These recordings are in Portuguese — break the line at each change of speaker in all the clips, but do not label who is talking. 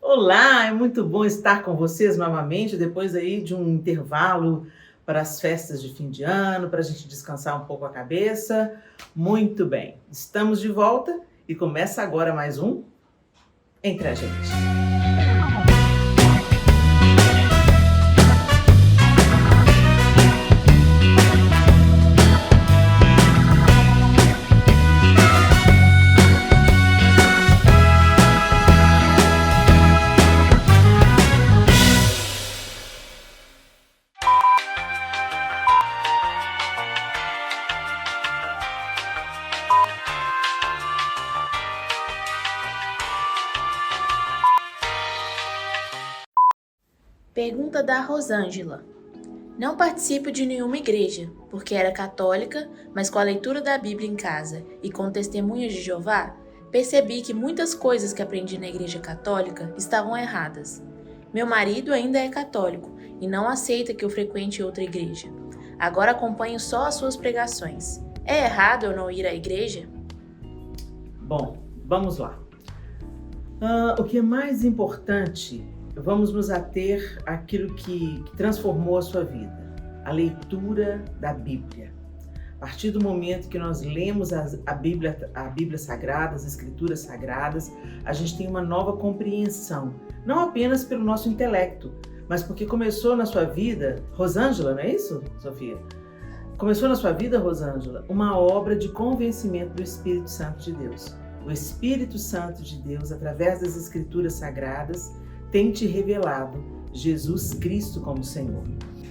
Olá, é muito bom estar com vocês novamente, depois aí de um intervalo para as festas de fim de ano, para a gente descansar um pouco a cabeça. Muito bem, estamos de volta e começa agora mais um Entre a Gente.
Pergunta da Rosângela. Não participo de nenhuma igreja, porque era católica, mas com a leitura da Bíblia em casa e com testemunhas de Jeová, percebi que muitas coisas que aprendi na igreja católica estavam erradas. Meu marido ainda é católico e não aceita que eu frequente outra igreja. Agora acompanho só as suas pregações. É errado eu não ir à igreja?
Bom, vamos lá. O que é mais importante, vamos nos ater àquilo que transformou a sua vida, a leitura da Bíblia. A partir do momento que nós lemos a Bíblia Sagrada, as Escrituras Sagradas, a gente tem uma nova compreensão, não apenas pelo nosso intelecto, mas porque começou na sua vida, Rosângela, não é isso, Sofia? Começou na sua vida, Rosângela, uma obra de convencimento do Espírito Santo de Deus. O Espírito Santo de Deus, através das Escrituras Sagradas, tem te revelado Jesus Cristo como Senhor.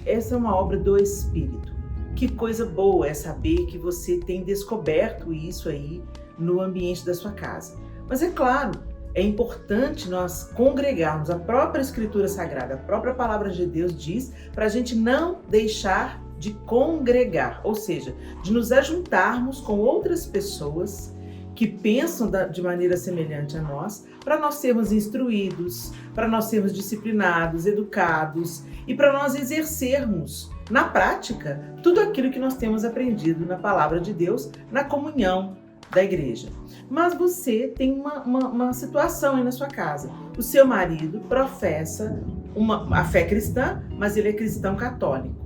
Essa é uma obra do Espírito. Que coisa boa é saber que você tem descoberto isso aí no ambiente da sua casa. Mas é claro, é importante nós congregarmos. A própria Escritura Sagrada, a própria Palavra de Deus diz para a gente não deixar de congregar, ou seja, de nos ajuntarmos com outras pessoas que pensam de maneira semelhante a nós, para nós sermos instruídos, para nós sermos disciplinados, educados e para nós exercermos na prática tudo aquilo que nós temos aprendido na Palavra de Deus, na comunhão da igreja. Mas você tem uma situação aí na sua casa. O seu marido professa a fé cristã, mas ele é cristão católico.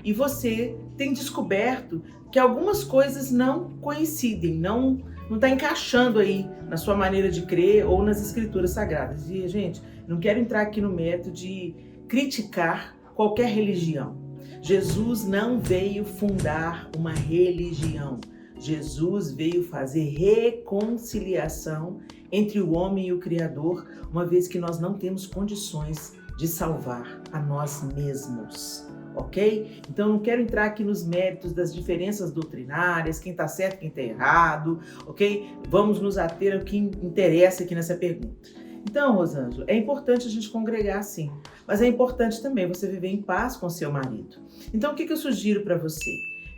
E você tem descoberto que algumas coisas não coincidem, não está encaixando aí na sua maneira de crer ou nas Escrituras Sagradas. E, gente, não quero entrar aqui no método de criticar qualquer religião. Jesus não veio fundar uma religião. Jesus veio fazer reconciliação entre o homem e o Criador, uma vez que nós não temos condições de salvar a nós mesmos. Ok? Então não quero entrar aqui nos méritos das diferenças doutrinárias, quem está certo, quem está errado, ok? Vamos nos ater ao que interessa aqui nessa pergunta. Então, Rosângela, é importante a gente congregar sim, mas é importante também você viver em paz com seu marido. Então o que eu sugiro para você?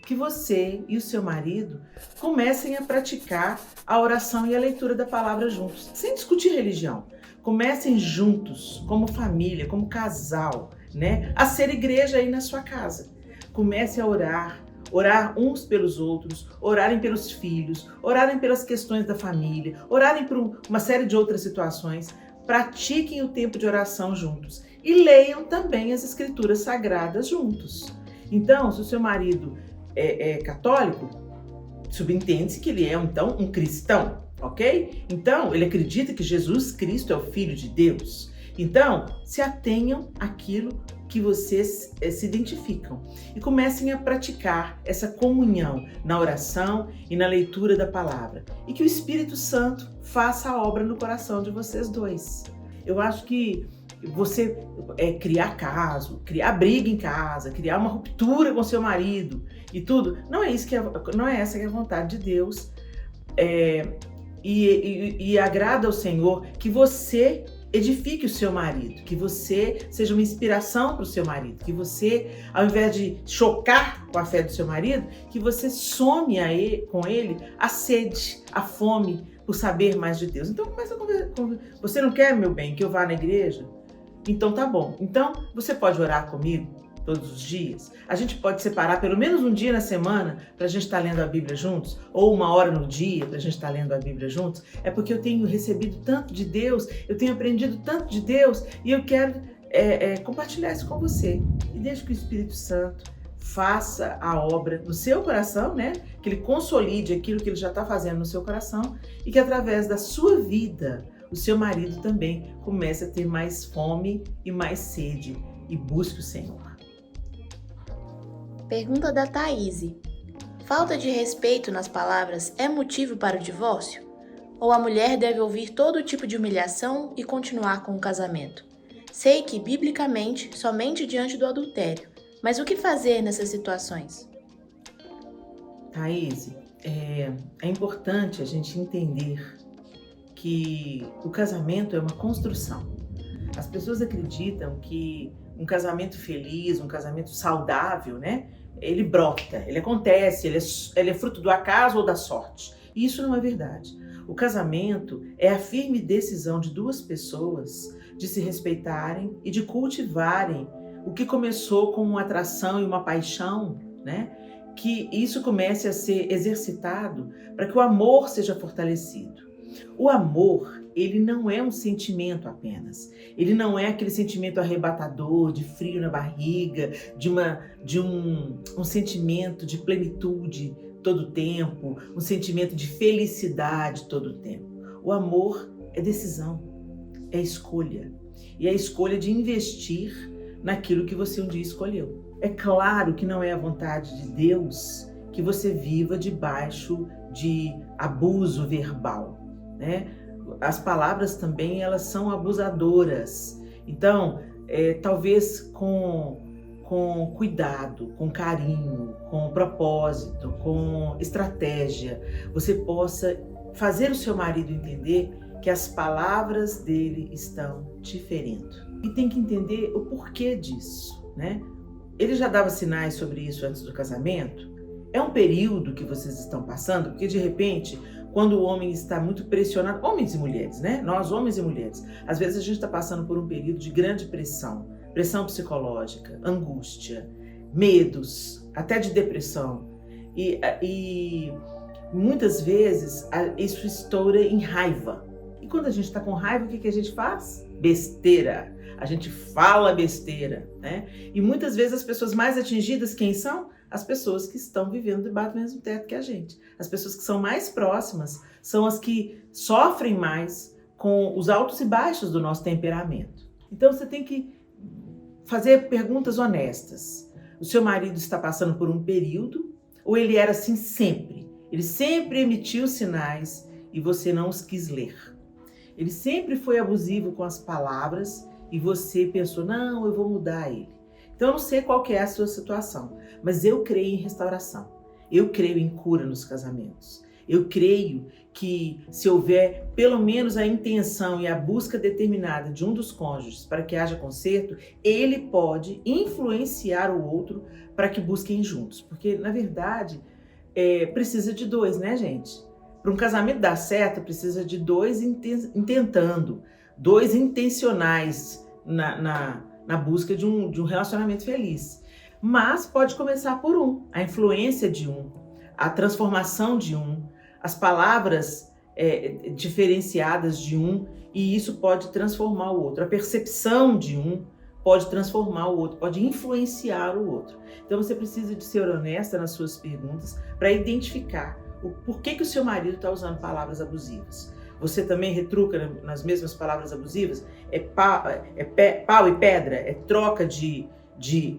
Que você e o seu marido comecem a praticar a oração e a leitura da palavra juntos, sem discutir religião. Comecem juntos, como família, como casal, né? A ser igreja aí na sua casa. Comece a orar uns pelos outros, orarem pelos filhos, orarem pelas questões da família, orarem por uma série de outras situações. Pratiquem o tempo de oração juntos e leiam também as Escrituras Sagradas juntos. Então, se o seu marido é católico, subentende-se que ele é então um cristão, ok? Então, ele acredita que Jesus Cristo é o Filho de Deus. Então, se atenham àquilo que vocês se identificam e comecem a praticar essa comunhão na oração e na leitura da palavra. E que o Espírito Santo faça a obra no coração de vocês dois. Eu acho que você criar caso, criar briga em casa, criar uma ruptura com seu marido e tudo, não é essa que é a vontade de Deus. E agrada ao Senhor que você edifique o seu marido, que você seja uma inspiração para o seu marido, que você, ao invés de chocar com a fé do seu marido, que você some com ele a sede, a fome por saber mais de Deus. Então começa a conversar. Você não quer, meu bem, que eu vá na igreja? Então tá bom. Então você pode orar comigo? todos os dias? A gente pode separar pelo menos um dia na semana para a gente estar lendo a Bíblia juntos? Ou uma hora no dia para a gente estar lendo a Bíblia juntos? É porque eu tenho recebido tanto de Deus, eu tenho aprendido tanto de Deus e eu quero compartilhar isso com você. E deixe que o Espírito Santo faça a obra no seu coração, né? Que ele consolide aquilo que ele já está fazendo no seu coração e que através da sua vida o seu marido também comece a ter mais fome e mais sede e busque o Senhor.
Pergunta da Thaís. Falta de respeito nas palavras é motivo para o divórcio? Ou a mulher deve ouvir todo tipo de humilhação e continuar com o casamento? Sei que, biblicamente, somente diante do adultério. Mas o que fazer nessas situações?
Thaís, é importante a gente entender que o casamento é uma construção. As pessoas acreditam que um casamento feliz, um casamento saudável, né? Ele brota, ele acontece, ele é fruto do acaso ou da sorte. E isso não é verdade. O casamento é a firme decisão de duas pessoas de se respeitarem e de cultivarem o que começou com uma atração e uma paixão, né? Que isso comece a ser exercitado para que o amor seja fortalecido. O amor, ele não é um sentimento apenas. Ele não é aquele sentimento arrebatador, de frio na barriga, de um sentimento de plenitude todo o tempo, um sentimento de felicidade todo o tempo. O amor é decisão, é escolha. E é a escolha de investir naquilo que você um dia escolheu. É claro que não é a vontade de Deus que você viva debaixo de abuso verbal, né? As palavras também, elas são abusadoras. Então, talvez com cuidado, com carinho, com propósito, com estratégia, você possa fazer o seu marido entender que as palavras dele estão te ferindo. E tem que entender o porquê disso, né? Ele já dava sinais sobre isso antes do casamento? É um período que vocês estão passando? Porque de repente, quando o homem está muito pressionado, homens e mulheres, né? Nós, homens e mulheres, às vezes a gente está passando por um período de grande pressão, pressão psicológica, angústia, medos, até de depressão. E muitas vezes isso estoura em raiva. E quando a gente está com raiva, o que a gente faz? Besteira. A gente fala besteira, né? E muitas vezes as pessoas mais atingidas, quem são? As pessoas que estão vivendo debaixo do mesmo teto que a gente. As pessoas que são mais próximas são as que sofrem mais com os altos e baixos do nosso temperamento. Então você tem que fazer perguntas honestas. O seu marido está passando por um período ou ele era assim sempre? Ele sempre emitiu sinais e você não os quis ler. Ele sempre foi abusivo com as palavras e você pensou, não, eu vou mudar ele. Então eu não sei qual que é a sua situação, mas eu creio em restauração. Eu creio em cura nos casamentos. Eu creio que se houver pelo menos a intenção e a busca determinada de um dos cônjuges para que haja conserto, ele pode influenciar o outro para que busquem juntos. Porque, na verdade, precisa de dois, né, gente? Para um casamento dar certo, precisa de dois intentando, dois intencionais na busca de um relacionamento feliz. Mas pode começar por um, a influência de um, a transformação de um, as palavras diferenciadas de um, e isso pode transformar o outro. A percepção de um pode transformar o outro, pode influenciar o outro. Então você precisa de ser honesta nas suas perguntas para identificar o porquê que o seu marido está usando palavras abusivas. Você também retruca nas mesmas palavras abusivas? É pau e pedra? É troca de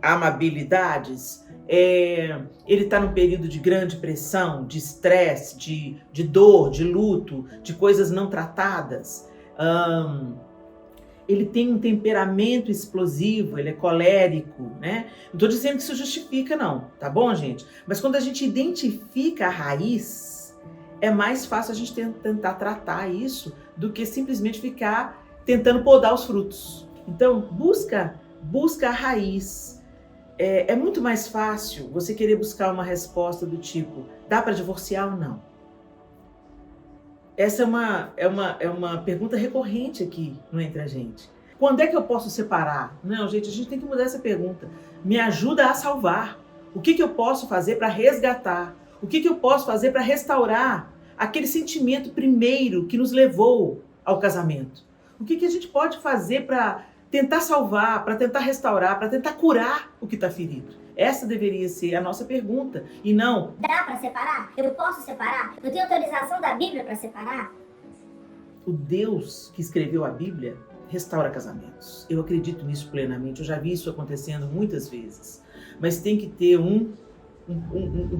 amabilidades? Ele está num período de grande pressão, de estresse, de dor, de luto, de coisas não tratadas? Ele tem um temperamento explosivo, ele é colérico, né? Não estou dizendo que isso justifica, não, tá bom, gente? Mas quando a gente identifica a raiz, é mais fácil a gente tentar tratar isso do que simplesmente ficar tentando podar os frutos. Então, busca a raiz. É muito mais fácil você querer buscar uma resposta do tipo, dá para divorciar ou não? Essa é uma pergunta recorrente aqui no Entre a Gente. Quando é que eu posso separar? Não, gente, a gente tem que mudar essa pergunta. Me ajuda a salvar. O que eu posso fazer para resgatar? O que eu posso fazer para restaurar aquele sentimento primeiro que nos levou ao casamento? O que a gente pode fazer para tentar salvar, para tentar restaurar, para tentar curar o que está ferido? Essa deveria ser a nossa pergunta. E não...
Dá para separar? Eu posso separar? Eu tenho autorização da Bíblia para separar?
O Deus que escreveu a Bíblia restaura casamentos. Eu acredito nisso plenamente. Eu já vi isso acontecendo muitas vezes. Mas tem que ter um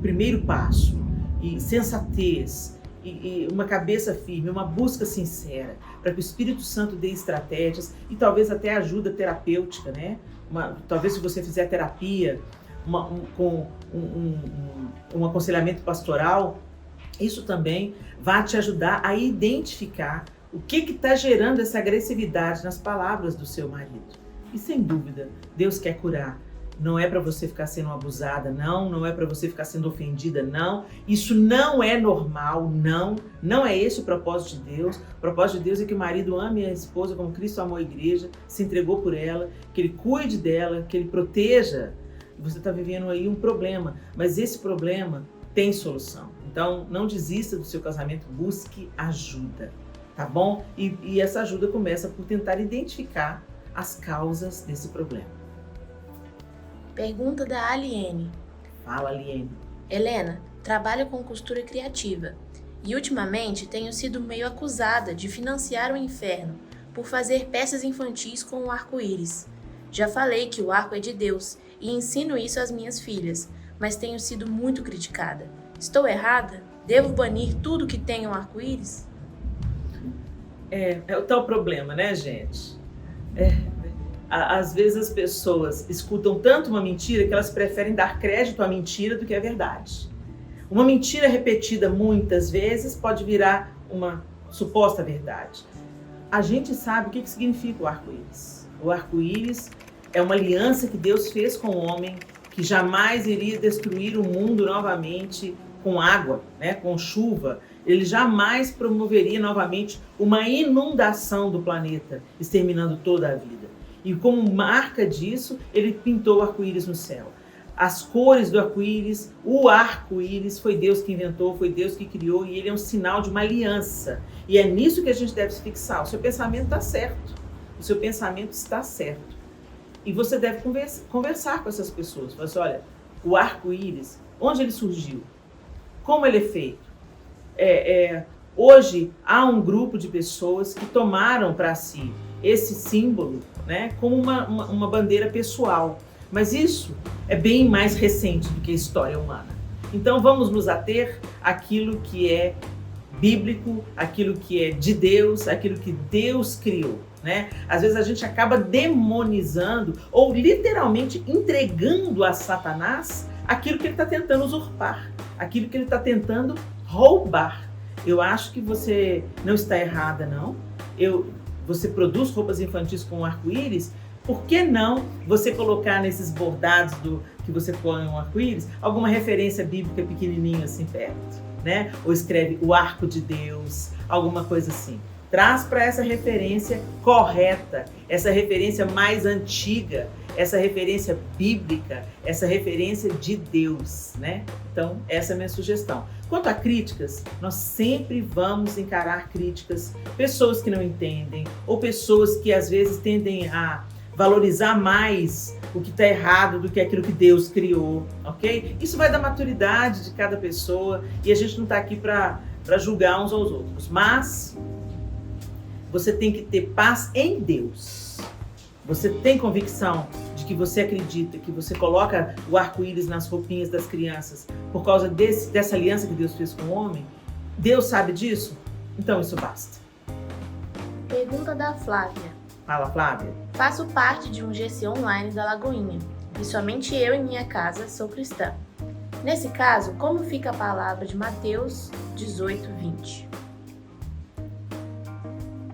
primeiro passo, e sensatez, e uma cabeça firme, uma busca sincera, para que o Espírito Santo dê estratégias e talvez até ajuda terapêutica, né? Talvez se você fizer terapia com um aconselhamento pastoral, isso também vai te ajudar a identificar o que está gerando essa agressividade nas palavras do seu marido. E sem dúvida, Deus quer curar. Não é para você ficar sendo abusada, não é para você ficar sendo ofendida, não. Isso não é normal, não é esse o propósito de Deus. O propósito de Deus é que o marido ame a esposa como Cristo amou a igreja, se entregou por ela, que ele cuide dela, que ele proteja. Você está vivendo aí um problema, mas esse problema tem solução. Então, não desista do seu casamento, busque ajuda, tá bom? E essa ajuda começa por tentar identificar as causas desse problema.
Pergunta da Aliene.
Fala, Aliene.
Helena, trabalho com costura criativa e ultimamente tenho sido meio acusada de financiar o inferno por fazer peças infantis com o arco-íris. Já falei que o arco é de Deus e ensino isso às minhas filhas, mas tenho sido muito criticada. Estou errada? Devo banir tudo que tenha um arco-íris?
É o tal problema, né, gente? Às vezes as pessoas escutam tanto uma mentira que elas preferem dar crédito à mentira do que à verdade. Uma mentira repetida muitas vezes pode virar uma suposta verdade. A gente sabe o que significa o arco-íris. O arco-íris é uma aliança que Deus fez com o homem, que jamais iria destruir o mundo novamente com água, né, com chuva. Ele jamais promoveria novamente uma inundação do planeta, exterminando toda a vida. E como marca disso, ele pintou o arco-íris no céu. As cores do arco-íris, o arco-íris, foi Deus que inventou, foi Deus que criou, e ele é um sinal de uma aliança. E é nisso que a gente deve se fixar. O seu pensamento está certo. O seu pensamento está certo. E você deve conversar com essas pessoas. Falar assim, olha, o arco-íris, onde ele surgiu? Como ele é feito? Hoje há um grupo de pessoas que tomaram para si esse símbolo, né, como uma bandeira pessoal. Mas isso é bem mais recente do que a história humana. Então vamos nos ater àquilo que é bíblico, aquilo que é de Deus, aquilo que Deus criou, né? Às vezes a gente acaba demonizando ou literalmente entregando a Satanás aquilo que ele está tentando usurpar, aquilo que ele está tentando roubar. Eu acho que você não está errada, não. Você produz roupas infantis com arco-íris, por que não você colocar nesses bordados que você põe um arco-íris, alguma referência bíblica pequenininha assim perto, né? Ou escreve o arco de Deus, alguma coisa assim. Traz para essa referência correta, essa referência mais antiga, essa referência bíblica, essa referência de Deus, né? Então, essa é a minha sugestão. Quanto a críticas, nós sempre vamos encarar críticas, pessoas que não entendem, ou pessoas que às vezes tendem a valorizar mais o que está errado do que aquilo que Deus criou, ok? Isso vai da maturidade de cada pessoa e a gente não está aqui para julgar uns aos outros, mas você tem que ter paz em Deus. Você tem convicção de que você acredita, que você coloca o arco-íris nas roupinhas das crianças por causa dessa aliança que Deus fez com o homem? Deus sabe disso? Então isso basta.
Pergunta da Flávia.
Fala, Flávia.
Faço parte de um GC online da Lagoinha e somente eu em minha casa sou cristã. Nesse caso, como fica a palavra de Mateus 18:20?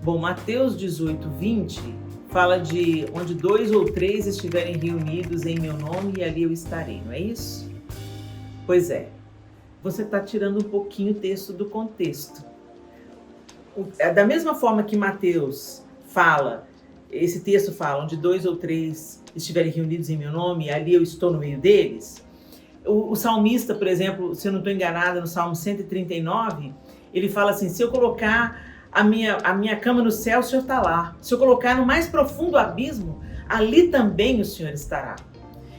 Bom, Mateus 18:20 fala de onde 2 ou 3 estiverem reunidos em meu nome e ali eu estarei, não é isso? Pois é, você está tirando um pouquinho o texto do contexto. Da mesma forma que Mateus fala esse texto fala, onde 2 ou 3 estiverem reunidos em meu nome, ali eu estou no meio deles. O salmista, por exemplo, se eu não estou enganada, no Salmo 139, ele fala assim, se eu colocar a minha cama no céu, o Senhor está lá. Se eu colocar no mais profundo abismo, ali também o Senhor estará.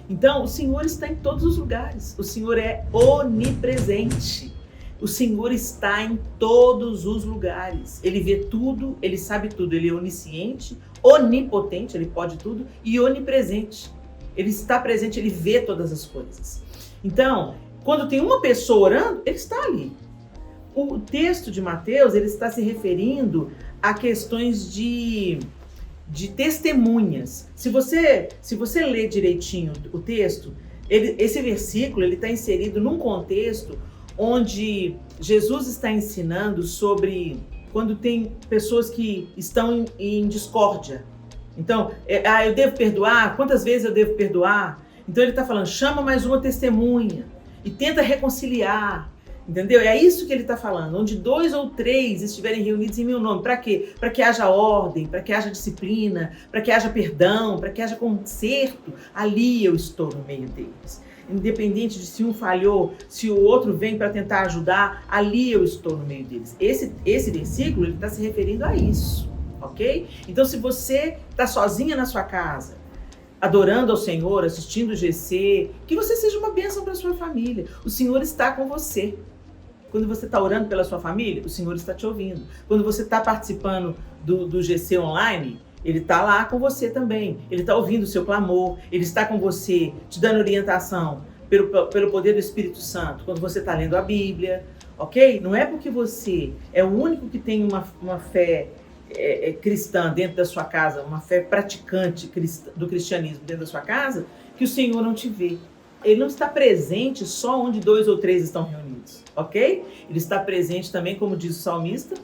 Então, o Senhor está em todos os lugares. O Senhor é onipresente. O Senhor está em todos os lugares. Ele vê tudo, ele sabe tudo. Ele é onisciente, onipotente, ele pode tudo, e onipresente. Ele está presente, ele vê todas as coisas. Então, quando tem uma pessoa orando, ele está ali. O texto de Mateus, ele está se referindo a questões de testemunhas. Se você ler direitinho o texto, esse versículo está inserido num contexto onde Jesus está ensinando sobre quando tem pessoas que estão em discórdia. Então, eu devo perdoar? Quantas vezes eu devo perdoar? Então ele está falando, chama mais uma testemunha e tenta reconciliar. Entendeu? É isso que ele está falando, onde 2 ou 3 estiverem reunidos em meu nome. Para quê? Para que haja ordem, para que haja disciplina, para que haja perdão, para que haja conserto. Ali eu estou no meio deles. Independente de se um falhou, se o outro vem para tentar ajudar, ali eu estou no meio deles. Esse versículo está se referindo a isso, ok? Então se você está sozinha na sua casa, adorando ao Senhor, assistindo o GC, que você seja uma bênção para a sua família. O Senhor está com você. Quando você está orando pela sua família, o Senhor está te ouvindo. Quando você está participando do GC online, Ele está lá com você também. Ele está ouvindo o seu clamor. Ele está com você, te dando orientação pelo poder do Espírito Santo. Quando você está lendo a Bíblia, ok? Não é porque você é o único que tem uma fé cristã dentro da sua casa, uma fé praticante do cristianismo dentro da sua casa, que o Senhor não te vê. Ele não está presente só onde 2 ou 3 estão reunidos, ok? Ele está presente também, como diz o salmista,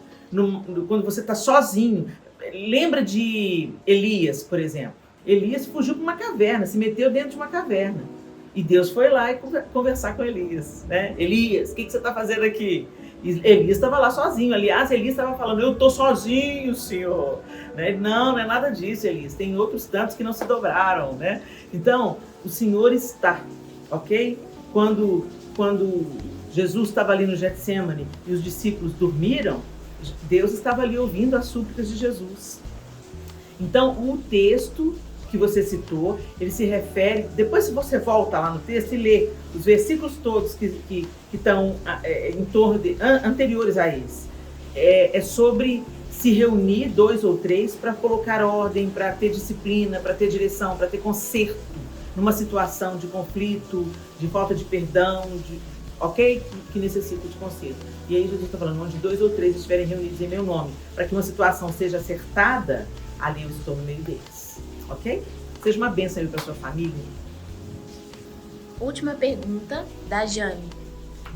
quando você está sozinho. Lembra de Elias, por exemplo. Elias fugiu para uma caverna, se meteu dentro de uma caverna. E Deus foi lá e conversar com Elias, né? Elias, o que você está fazendo aqui? E Elias estava lá sozinho. Aliás, Elias estava falando, eu estou sozinho, Senhor. Né? Não é nada disso, Elias. Tem outros tantos que não se dobraram, né? Então, o Senhor está, ok? Quando Jesus estava ali no Getsêmani e os discípulos dormiram, Deus estava ali ouvindo as súplicas de Jesus. Então, o texto que você citou, ele se refere, depois se você volta lá no texto e lê os versículos todos que estão em torno anteriores a esse, é sobre se reunir 2 ou 3 para colocar ordem, para ter disciplina, para ter direção, para ter conserto numa situação de conflito, de falta de perdão, ok? Que necessita de conserto. E aí Jesus está falando, onde 2 ou 3 estiverem reunidos em meu nome, para que uma situação seja acertada, ali eu estou no meio deles. Ok? Seja uma bênção aí para sua família.
Última pergunta da Jane.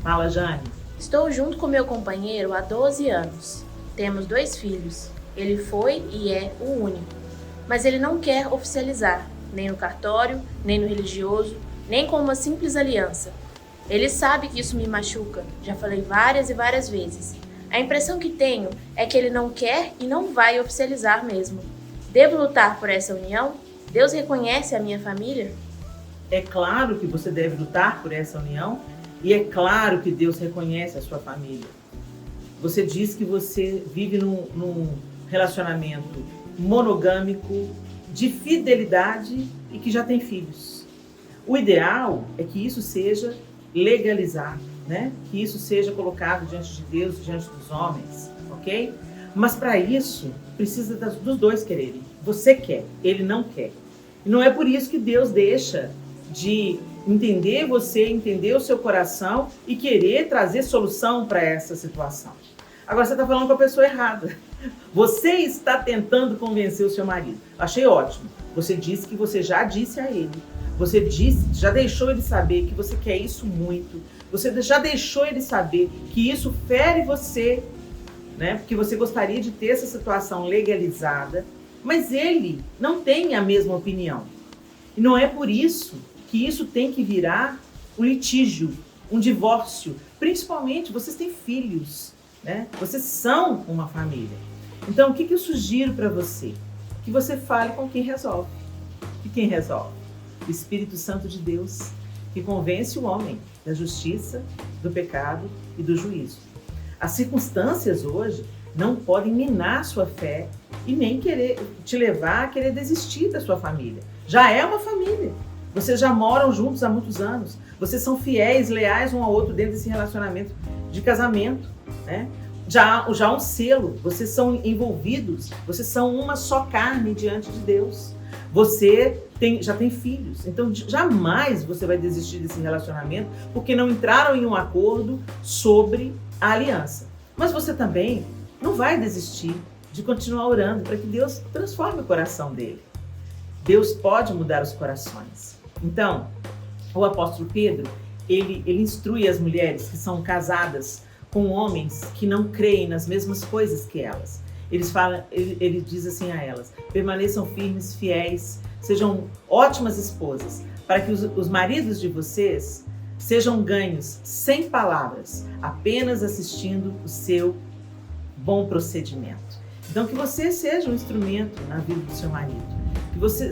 Fala, Jane.
Estou junto com meu companheiro há 12 anos. Temos 2 filhos. Ele foi e é o único. Mas ele não quer oficializar, nem no cartório, nem no religioso, nem com uma simples aliança. Ele sabe que isso me machuca. Já falei várias e várias vezes. A impressão que tenho é que ele não quer e não vai oficializar mesmo. Devo lutar por essa união? Deus reconhece a minha família?
É claro que você deve lutar por essa união e é claro que Deus reconhece a sua família. Você diz que você vive num relacionamento monogâmico, de fidelidade e que já tem filhos. O ideal é que isso seja legalizado, né? Que isso seja colocado diante de Deus, diante dos homens, ok? Mas para isso, precisa dos 2 quererem. Você quer, ele não quer. E não é por isso que Deus deixa de entender você, entender o seu coração e querer trazer solução para essa situação. Agora você está falando com a pessoa errada. Você está tentando convencer o seu marido. Achei ótimo. Você disse que você já disse a ele. Você já deixou ele saber que você quer isso muito. Você já deixou ele saber que isso fere você, né? Porque você gostaria de ter essa situação legalizada, mas ele não tem a mesma opinião. E não é por isso que isso tem que virar um litígio, um divórcio. Principalmente, vocês têm filhos, né? Vocês são uma família. Então, o que eu sugiro para você? O que você fale com quem resolve. E quem resolve? O Espírito Santo de Deus, que convence o homem da justiça, do pecado e do juízo. As circunstâncias hoje não podem minar sua fé e nem querer te levar a querer desistir da sua família. Já é uma família. Vocês já moram juntos há muitos anos. Vocês são fiéis, leais um ao outro dentro desse relacionamento de casamento, né? Já um selo. Vocês são envolvidos. Vocês são uma só carne diante de Deus. Você já tem filhos. Então, jamais você vai desistir desse relacionamento porque não entraram em um acordo sobre a aliança. Mas você também não vai desistir de continuar orando para que Deus transforme o coração dele. Deus pode mudar os corações. Então, o apóstolo Pedro, ele instrui as mulheres que são casadas com homens que não creem nas mesmas coisas que elas. Ele diz assim a elas: permaneçam firmes, fiéis, sejam ótimas esposas, para que os maridos de vocês sejam ganhos sem palavras, apenas assistindo o seu bom procedimento. Então, que você seja um instrumento na vida do seu marido.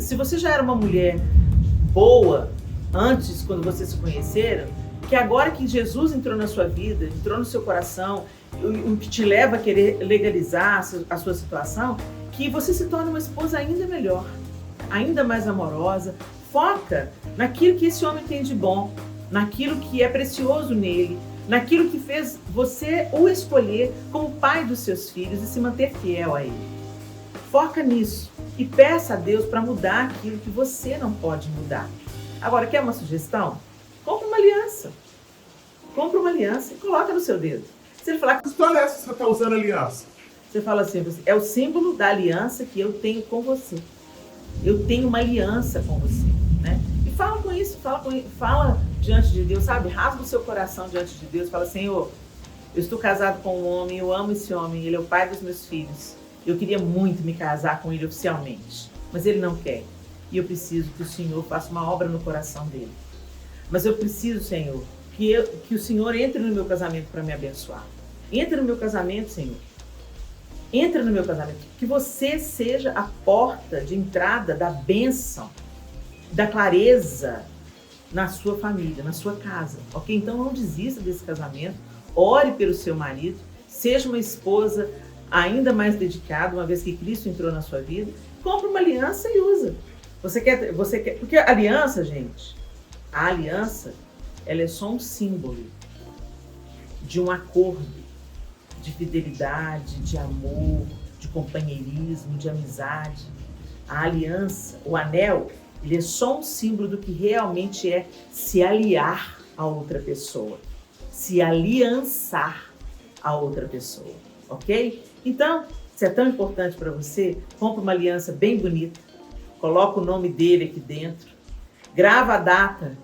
Se você já era uma mulher boa antes, quando vocês se conheceram, que agora que Jesus entrou na sua vida, entrou no seu coração, o que te leva a querer legalizar a sua situação, que você se torne uma esposa ainda melhor, ainda mais amorosa. Foca naquilo que esse homem tem de bom, naquilo que é precioso nele, naquilo que fez você o escolher como pai dos seus filhos e se manter fiel a ele. Foca nisso e peça a Deus para mudar aquilo que você não pode mudar. Agora, quer uma sugestão? Compre uma aliança. Compre uma aliança e coloca no seu dedo. Se ele falar
Que história é essa que você está usando aliança?
Você fala assim: é o símbolo da aliança que eu tenho com você. Eu tenho uma aliança com você, né? E fala com isso, fala diante de Deus, sabe? Rasga o seu coração diante de Deus. Fala: Senhor, eu estou casado com um homem, eu amo esse homem, ele é o pai dos meus filhos. Eu queria muito me casar com ele oficialmente, mas ele não quer. E eu preciso que o Senhor faça uma obra no coração dele. Mas eu preciso, Senhor, que o Senhor entre no meu casamento para me abençoar. Entre no meu casamento, Senhor. Entra no meu casamento. Que você seja a porta de entrada da bênção, da clareza na sua família, na sua casa. Ok? Então não desista desse casamento. Ore pelo seu marido. Seja uma esposa ainda mais dedicada, uma vez que Cristo entrou na sua vida. Compre uma aliança e usa. Você quer, porque a aliança, gente, a aliança, ela é só um símbolo de um acordo de fidelidade, de amor, de companheirismo, de amizade. A aliança, o anel, ele é só um símbolo do que realmente é se aliar a outra pessoa, se aliançar a outra pessoa, ok? Então, se é tão importante para você, compre uma aliança bem bonita, coloca o nome dele aqui dentro, grava a data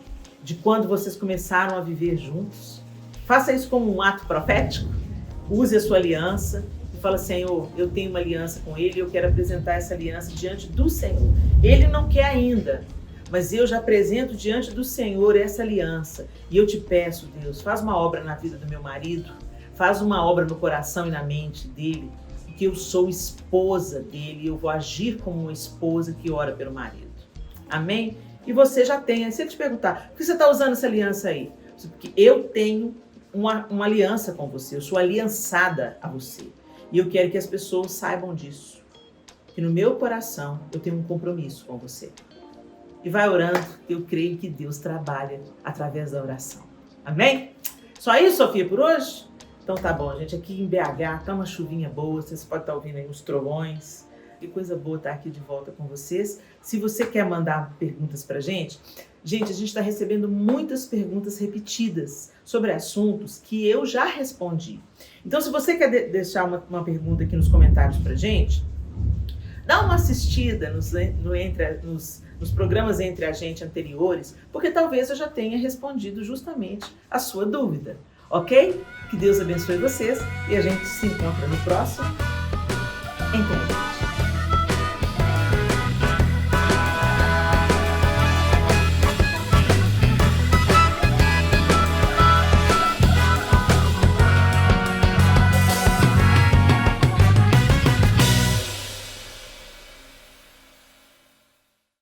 de quando vocês começaram a viver juntos, faça isso como um ato profético, use a sua aliança e fala: Senhor, eu tenho uma aliança com ele e eu quero apresentar essa aliança diante do Senhor. Ele não quer ainda, mas eu já apresento diante do Senhor essa aliança e eu te peço, Deus, faz uma obra na vida do meu marido, faz uma obra no coração e na mente dele, porque eu sou esposa dele e eu vou agir como uma esposa que ora pelo marido. Amém? E você já tem. Se ele te perguntar: por que você está usando essa aliança aí? Porque eu tenho uma aliança com você, eu sou aliançada a você. E eu quero que as pessoas saibam disso. Que no meu coração eu tenho um compromisso com você. E vai orando, eu creio que Deus trabalha através da oração. Amém? Só isso, Sofia, por hoje? Então tá bom, gente. Aqui em BH tá uma chuvinha boa, vocês podem estar ouvindo aí uns trovões. Que coisa boa estar aqui de volta com vocês. Se você quer mandar perguntas pra gente, a gente está recebendo muitas perguntas repetidas sobre assuntos que eu já respondi. Então, se você quer deixar uma pergunta aqui nos comentários pra gente, dá uma assistida nos programas Entre a Gente anteriores, porque talvez eu já tenha respondido justamente a sua dúvida, ok? Que Deus abençoe vocês e a gente se encontra no próximo Entre a Gente.